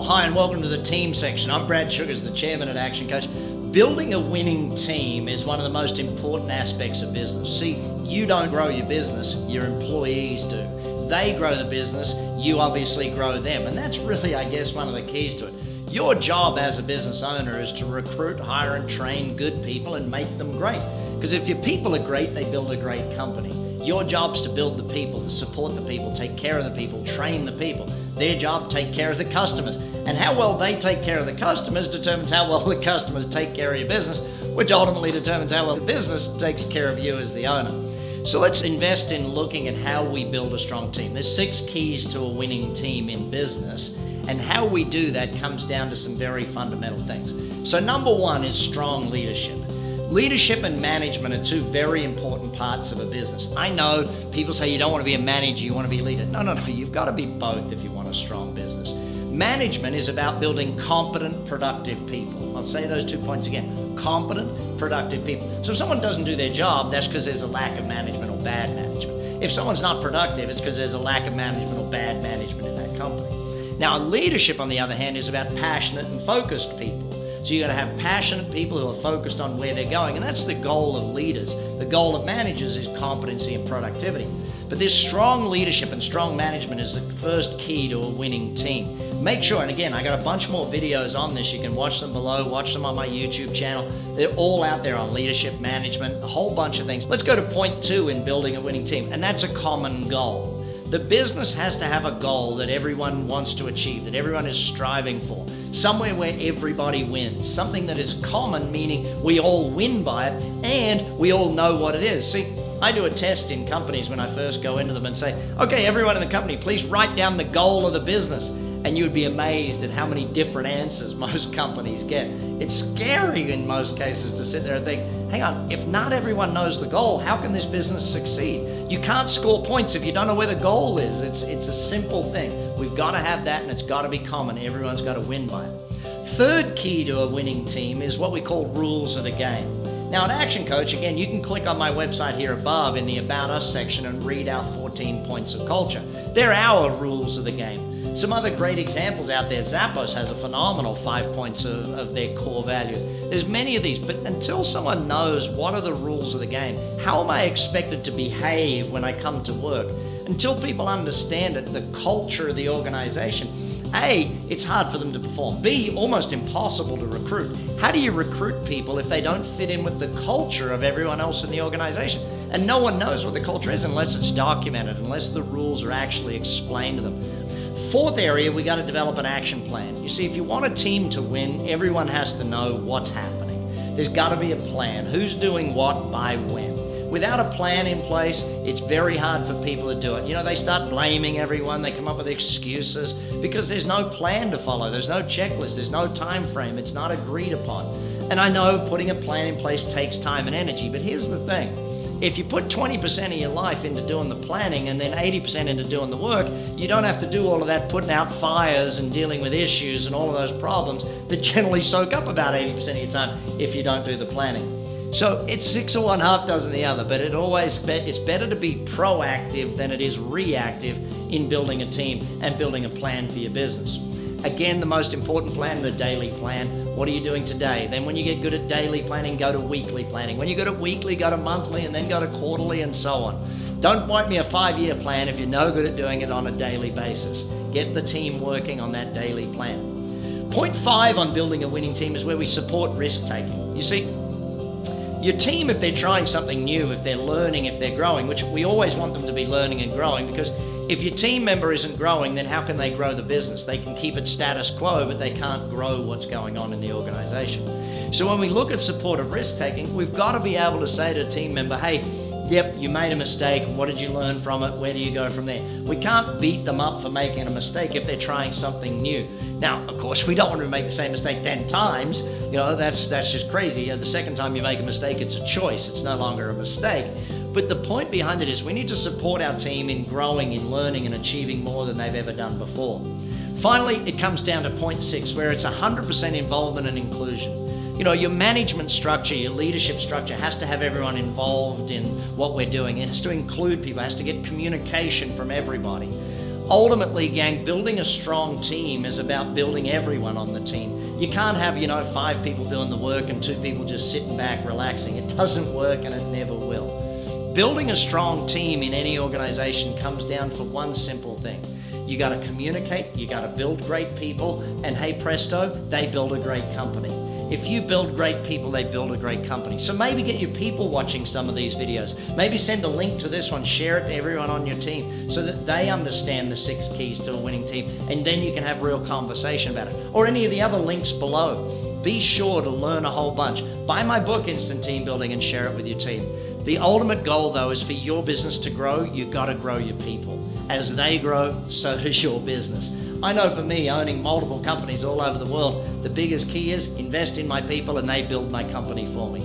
Hi and welcome to the team section. I'm Brad Sugars, the chairman at ActionCOACH. Building a winning team is one of the most important aspects of business. See, you don't grow your business, your employees do. They grow the business, you obviously grow them. And that's really, I guess, one of the keys to it. Your job as a business owner is to recruit, hire and train good people and make them great. Because if your people are great, they build a great company. Your job's to build the people, to support the people, take care of the people, train the people. Their job, take care of the customers. And how well they take care of the customers determines how well the customers take care of your business, which ultimately determines how well the business takes care of you as the owner. So let's invest in looking at how we build a strong team. There's 6 keys to a winning team in business, and how we do that comes down to some very fundamental things. So number 1 is strong leadership. Leadership and management are 2 very important parts of a business. I know people say you don't want to be a manager, you want to be a leader. No, you've got to be both if you want a strong business. Management is about building competent, productive people. I'll say those 2 points again. Competent, productive people. So if someone doesn't do their job, that's because there's a lack of management or bad management. If someone's not productive, it's because there's a lack of management or bad management in that company. Now, leadership, on the other hand, is about passionate and focused people. So you've got to have passionate people who are focused on where they're going, and that's the goal of leaders. The goal of managers is competency and productivity. But this strong leadership and strong management is the first key to a winning team. Make sure, and again, I got a bunch more videos on this. You can watch them below, watch them on my YouTube channel. They're all out there on leadership, management, a whole bunch of things. Let's go to point 2 in building a winning team, and that's a common goal. The business has to have a goal that everyone wants to achieve, that everyone is striving for. Somewhere where everybody wins. Something that is common, meaning we all win by it and we all know what it is. See, I do a test in companies when I first go into them and say, okay, everyone in the company, please write down the goal of the business. And you would be amazed at how many different answers most companies get. It's scary in most cases to sit there and think, hang on, if not everyone knows the goal, how can this business succeed? You can't score points if you don't know where the goal is. It's a simple thing. We've got to have that, and it's got to be common. Everyone's got to win by it. Third key to a winning team is what we call rules of the game. Now at ActionCOACH, again, you can click on my website here above in the About Us section and read our 14 points of culture. They're our rules of the game. Some other great examples out there. Zappos has a phenomenal 5 points of their core values. There's many of these, but until someone knows what are the rules of the game, how am I expected to behave when I come to work? Until people understand it, the culture of the organization, A, it's hard for them to perform. B, almost impossible to recruit. How do you recruit people if they don't fit in with the culture of everyone else in the organization? And no one knows what the culture is unless it's documented, unless the rules are actually explained to them. Fourth area, we got to develop an action plan. You see, if you want a team to win, everyone has to know what's happening. There's got to be a plan. Who's doing what by when? Without a plan in place, it's very hard for people to do it. You know, they start blaming everyone, they come up with excuses because there's no plan to follow, there's no checklist, there's no time frame, it's not agreed upon. And I know putting a plan in place takes time and energy, but here's the thing. If you put 20% of your life into doing the planning and then 80% into doing the work, you don't have to do all of that putting out fires and dealing with issues and all of those problems that generally soak up about 80% of your time if you don't do the planning. So it's 6 of one, half dozen the other, but it's better to be proactive than it is reactive in building a team and building a plan for your business. Again, the most important plan, the daily plan. What are you doing today? Then when you get good at daily planning, go to weekly planning. When you're good at weekly, go to monthly and then go to quarterly and so on. Don't write me a 5-year plan if you're no good at doing it on a daily basis. Get the team working on that daily plan. Point 5 on building a winning team is where we support risk-taking. You see, your team, if they're trying something new, if they're learning, if they're growing, which we always want them to be learning and growing, because if your team member isn't growing, then how can they grow the business? They can keep it status quo, but they can't grow what's going on in the organization. So when we look at supportive risk-taking, we've got to be able to say to a team member, hey, yep, you made a mistake. What did you learn from it? Where do you go from there? We can't beat them up for making a mistake if they're trying something new. Now, of course, we don't want to make the same mistake 10 times. You know, that's just crazy. The second time you make a mistake, it's a choice. It's no longer a mistake. But the point behind it is we need to support our team in growing, in learning, and achieving more than they've ever done before. Finally, it comes down to point 6, where it's 100% involvement and inclusion. You know, your management structure, your leadership structure has to have everyone involved in what we're doing. It has to include people, it has to get communication from everybody. Ultimately, gang, building a strong team is about building everyone on the team. You can't have, 5 people doing the work and 2 people just sitting back relaxing. It doesn't work and it never will. Building a strong team in any organization comes down for one simple thing. You got to communicate, you got to build great people, and hey presto, they build a great company. If you build great people, they build a great company. So maybe get your people watching some of these videos. Maybe send a link to this one, share it to everyone on your team so that they understand the 6 keys to a winning team, and then you can have real conversation about it. Or any of the other links below. Be sure to learn a whole bunch. Buy my book, Instant Team Building, and share it with your team. The ultimate goal though is for your business to grow, you've got to grow your people. As they grow, so does your business. I know for me, owning multiple companies all over the world, the biggest key is invest in my people and they build my company for me.